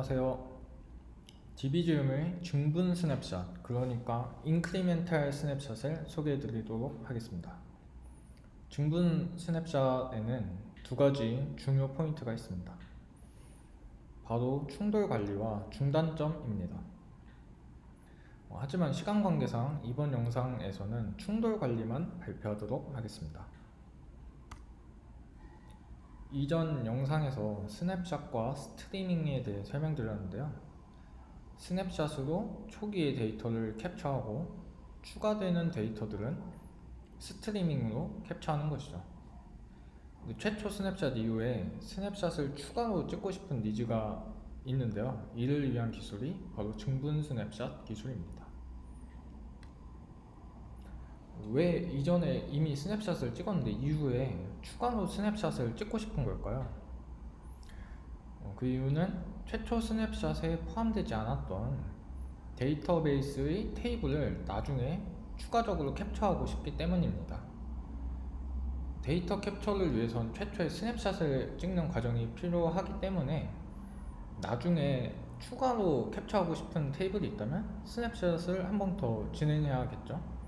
안녕하세요. 디비즈움의 중분 스냅샷, 그러니까 인크리멘탈 스냅샷을 소개해 드리도록 하겠습니다. 중분 스냅샷에는 두 가지 중요 포인트가 있습니다. 바로 충돌 관리와 중단점입니다. 하지만 시간 관계상 이번 영상에서는 충돌 관리만 발표하도록 하겠습니다. 이전 영상에서 스냅샷과 스트리밍에 대해 설명드렸는데요. 스냅샷으로 초기의 데이터를 캡처하고 추가되는 데이터들은 스트리밍으로 캡처하는 것이죠. 최초 스냅샷 이후에 스냅샷을 추가로 찍고 싶은 니즈가 있는데요. 이를 위한 기술이 바로 중분 스냅샷 기술입니다. 왜 이전에 이미 스냅샷을 찍었는데 이후에 추가로 스냅샷을 찍고 싶은 걸까요? 그 이유는 최초 스냅샷에 포함되지 않았던 데이터베이스의 테이블을 나중에 추가적으로 캡처하고 싶기 때문입니다. 데이터 캡처를 위해선 최초의 스냅샷을 찍는 과정이 필요하기 때문에 나중에 추가로 캡처하고 싶은 테이블이 있다면 스냅샷을 한 번 더 진행해야겠죠.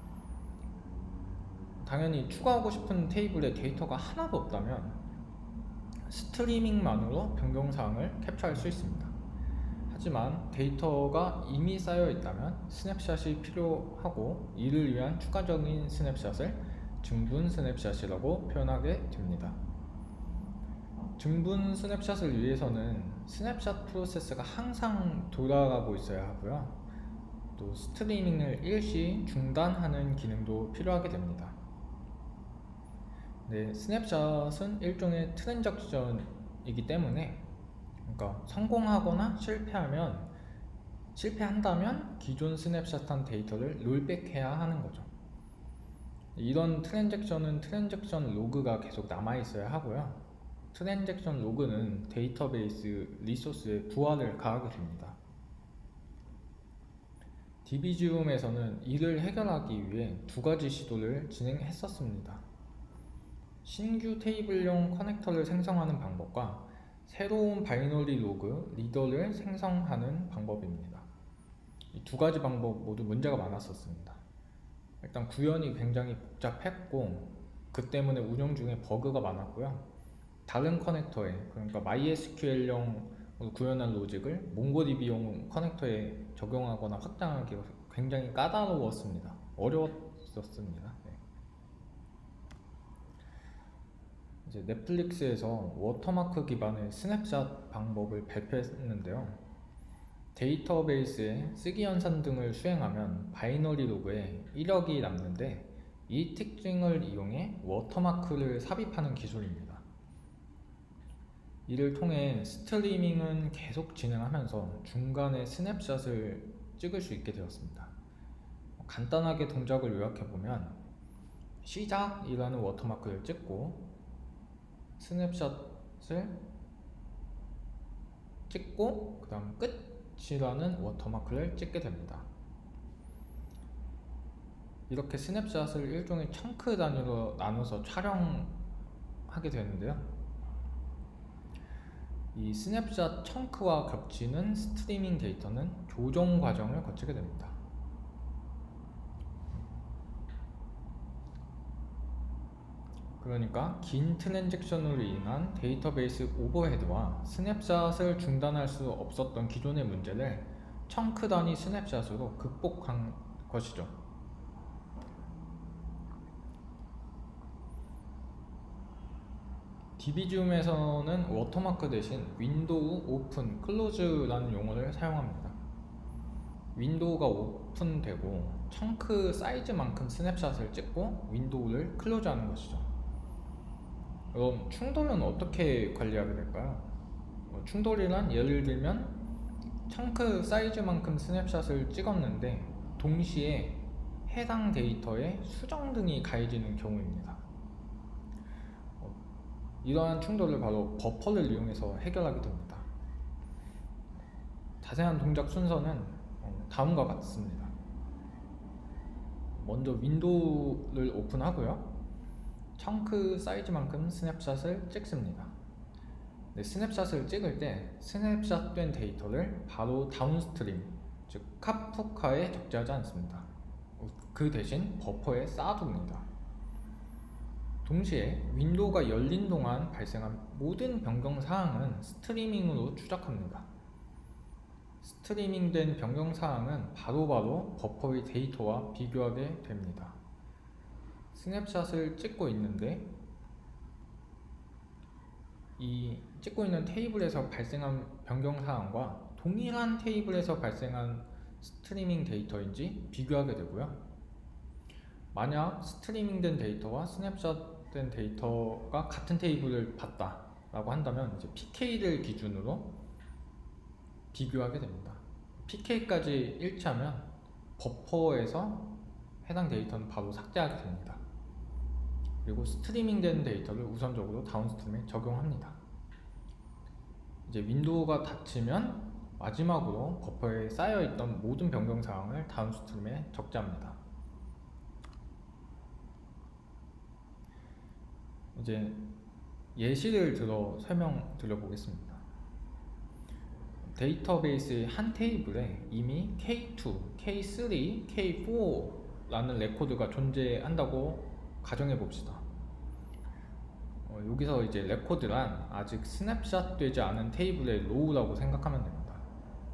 당연히 추가하고 싶은 테이블에 데이터가 하나도 없다면 스트리밍만으로 변경사항을 캡처할 수 있습니다. 하지만 데이터가 이미 쌓여 있다면 스냅샷이 필요하고 이를 위한 추가적인 스냅샷을 중분 스냅샷이라고 표현하게 됩니다. 중분 스냅샷을 위해서는 스냅샷 프로세스가 항상 돌아가고 있어야 하고요. 또 스트리밍을 일시 중단하는 기능도 필요하게 됩니다. 스냅샷은 일종의 트랜잭션이기 때문에 그러니까 성공하거나 실패한다면 기존 스냅샷한 데이터를 롤백해야 하는 거죠. 이런 트랜잭션은 트랜잭션 로그가 계속 남아 있어야 하고요. 트랜잭션 로그는 데이터베이스 리소스에 부하를 가하게 됩니다. 디비즈움에서는 이를 해결하기 위해 두 가지 시도를 진행했었습니다. 신규 테이블용 커넥터를 생성하는 방법과 새로운 바이너리 로그 리더를 생성하는 방법입니다. 이 두 가지 방법 모두 문제가 많았었습니다. 일단 구현이 굉장히 복잡했고 그 때문에 운영 중에 버그가 많았고요. 다른 커넥터에, 그러니까 MySQL용 구현한 로직을 몽고DB용 커넥터에 적용하거나 확장하기가 굉장히 까다로웠습니다. 어려웠었습니다. 이제 넷플릭스에서 워터마크 기반의 스냅샷 방법을 발표했는데요. 데이터베이스에 쓰기 연산 등을 수행하면 바이너리 로그에 이력이 남는데 이 특징을 이용해 워터마크를 삽입하는 기술입니다. 이를 통해 스트리밍은 계속 진행하면서 중간에 스냅샷을 찍을 수 있게 되었습니다. 간단하게 동작을 요약해보면 시작이라는 워터마크를 찍고 스냅샷을 찍고 그 다음 끝이라는 워터마크를 찍게 됩니다. 이렇게 스냅샷을 일종의 청크 단위로 나눠서 촬영하게 되는데요. 이 스냅샷 청크와 겹치는 스트리밍 데이터는 조정 과정을 거치게 됩니다. 그러니까 긴 트랜잭션으로 인한 데이터베이스 오버헤드와 스냅샷을 중단할 수 없었던 기존의 문제를 청크 단위 스냅샷으로 극복한 것이죠. 디비즈움에서는 워터마크 대신 윈도우 오픈, 클로즈라는 용어를 사용합니다. 윈도우가 오픈되고 청크 사이즈만큼 스냅샷을 찍고 윈도우를 클로즈하는 것이죠. 그럼 충돌은 어떻게 관리하게 될까요? 충돌이란 예를 들면 청크 사이즈만큼 스냅샷을 찍었는데 동시에 해당 데이터에 수정등이 가해지는 경우입니다. 이러한 충돌을 바로 버퍼를 이용해서 해결하게 됩니다. 자세한 동작 순서는 다음과 같습니다. 먼저 윈도우를 오픈하고요. 청크 사이즈만큼 스냅샷을 찍습니다. 네, 스냅샷을 찍을 때 스냅샷된 데이터를 바로 다운스트림, 즉 카프카에 적재하지 않습니다. 그 대신 버퍼에 쌓아둡니다. 동시에 윈도우가 열린 동안 발생한 모든 변경 사항은 스트리밍으로 추적합니다. 스트리밍된 변경 사항은 바로바로 버퍼의 데이터와 비교하게 됩니다. 스냅샷을 찍고 있는데 이 찍고 있는 테이블에서 발생한 변경 사항과 동일한 테이블에서 발생한 스트리밍 데이터인지 비교하게 되고요. 만약 스트리밍된 데이터와 스냅샷된 데이터가 같은 테이블을 봤다라고 한다면 이제 PK를 기준으로 비교하게 됩니다. PK까지 일치하면 버퍼에서 해당 데이터는 바로 삭제하게 됩니다. 그리고 스트리밍된 데이터를 우선적으로 다운스트림에 적용합니다. 이제 윈도우가 닫히면 마지막으로 버퍼에 쌓여있던 모든 변경 사항을 다운스트림에 적재합니다. 이제 예시를 들어 설명드려 보겠습니다. 데이터베이스의 한 테이블에 이미 K2, K3, K4라는 레코드가 존재한다고 가정해 봅시다. 여기서 이제 레코드란 아직 스냅샷 되지 않은 테이블의 로우라고 생각하면 됩니다.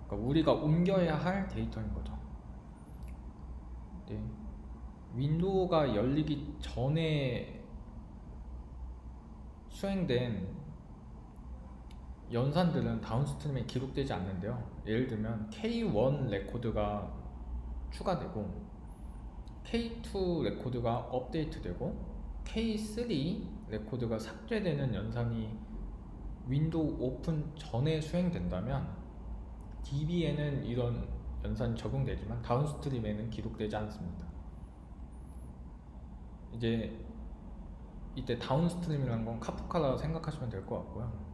그러니까 우리가 옮겨야 할 데이터인 거죠. 네. 윈도우가 열리기 전에 수행된 연산들은 다운스트림에 기록되지 않는데요. 예를 들면 K1 레코드가 추가되고 K2 레코드가 업데이트되고 K3 레코드가 삭제되는 연산이 윈도우 오픈 전에 수행된다면 DB에는 이런 연산이 적용되지만 다운스트림에는 기록되지 않습니다. 이제 이때 다운스트림이라는 건 카프카라고 생각하시면 될 것 같고요.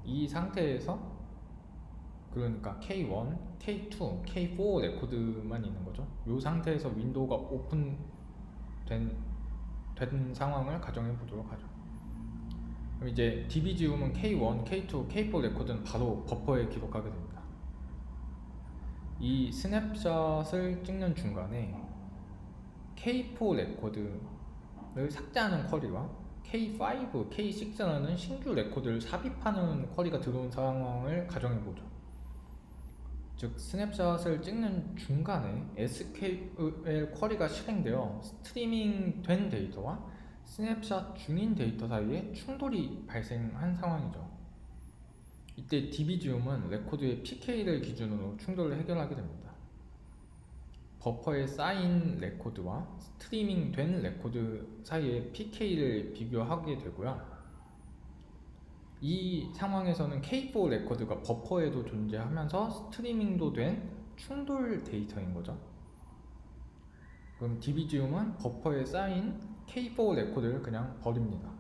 이 상태에서 그러니까 K1, K2, K4 레코드만 있는 거죠. 이 상태에서 윈도우가 오픈된 상황을 가정해 보도록 하죠. 그럼 이제 DB 지우면 K1, K2, K4 레코드는 바로 버퍼에 기록하게 됩니다. 이 스냅샷을 찍는 중간에 K4 레코드를 삭제하는 쿼리와 K5, K6라는 신규 레코드를 삽입하는 쿼리가 들어온 상황을 가정해보죠. 즉 스냅샷을 찍는 중간에 SQL 쿼리가 실행되어 스트리밍 된 데이터와 스냅샷 중인 데이터 사이에 충돌이 발생한 상황이죠. 이때 DB지움은 레코드의 PK를 기준으로 충돌을 해결하게 됩니다. 버퍼에 쌓인 레코드와 스트리밍 된 레코드 사이의 PK를 비교하게 되고요. 이 상황에서는 K4 레코드가 버퍼에도 존재하면서 스트리밍도 된 충돌 데이터인 거죠. 그럼 DB지움은 버퍼에 쌓인 K4 레코드를 그냥 버립니다.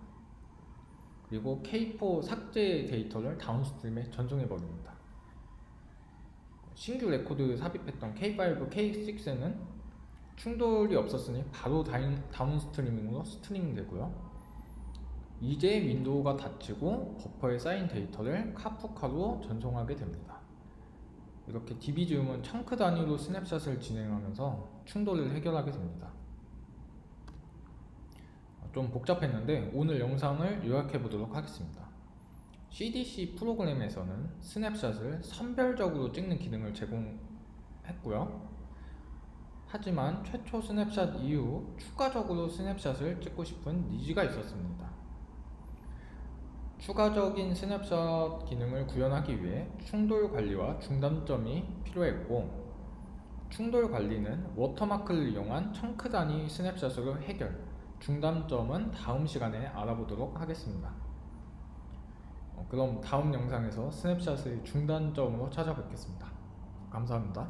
그리고 K4 삭제 데이터를 다운스트림에 전송해 버립니다. 신규 레코드 삽입했던 K5, K6는 충돌이 없었으니 바로 다운스트리밍으로 스트리밍 되고요. 이제 윈도우가 닫히고 버퍼에 쌓인 데이터를 카프카로 전송하게 됩니다. 이렇게 DB지움은 청크 단위로 스냅샷을 진행하면서 충돌을 해결하게 됩니다. 좀 복잡했는데 오늘 영상을 요약해 보도록 하겠습니다. CDC 프로그램에서는 스냅샷을 선별적으로 찍는 기능을 제공했고요. 하지만 최초 스냅샷 이후 추가적으로 스냅샷을 찍고 싶은 니즈가 있었습니다. 추가적인 스냅샷 기능을 구현하기 위해 충돌 관리와 중단점이 필요했고, 충돌 관리는 워터마크를 이용한 청크 단위 스냅샷으로 해결, 중단점은 다음 시간에 알아보도록 하겠습니다. 그럼 다음 영상에서 스냅샷의 중단점으로 찾아뵙겠습니다. 감사합니다.